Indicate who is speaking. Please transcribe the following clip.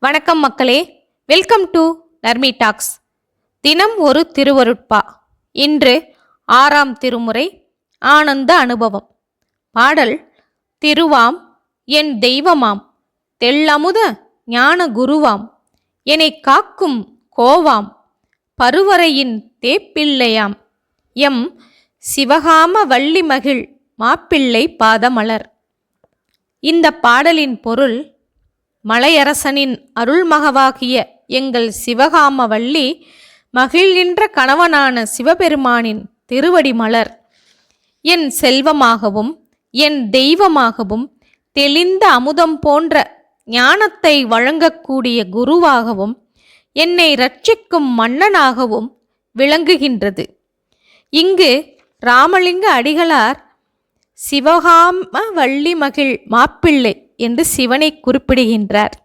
Speaker 1: வணக்கம் மக்களே, welcome to Narmi tax. தினம் ஒரு திருவருட்பா. இன்று 6ஆம் திருமுறை ஆனந்த அனுபவம். பாடல்: திருவாம் என் தெய்வமாம், தெள்ளமுத ஞான குருவாம், என்னை காக்கும் கோவாம், பருவரையின் தேப்பிள்ளையாம், எம் சிவகாம வள்ளிமகிழ் மாப்பிள்ளை பாதமலர். இந்த பாடலின் பொருள்: மலையரசனின் அருள்மகவாகிய எங்கள் சிவகாம வள்ளி மகிழ்கின்ற கணவனான சிவபெருமானின் திருவடி மலர் என் செல்வமாகவும் என் தெய்வமாகவும் தெளிந்த அமுதம் போன்ற ஞானத்தை வழங்கக்கூடிய குருவாகவும் என்னை இரட்சிக்கும் மன்னனாகவும் விளங்குகின்றது. இங்கு ராமலிங்க அடிகளார் சிவகாம வள்ளி மகிழ் மாப்பிள்ளை என்று சிவனை குறிப்பிடுகின்றார்.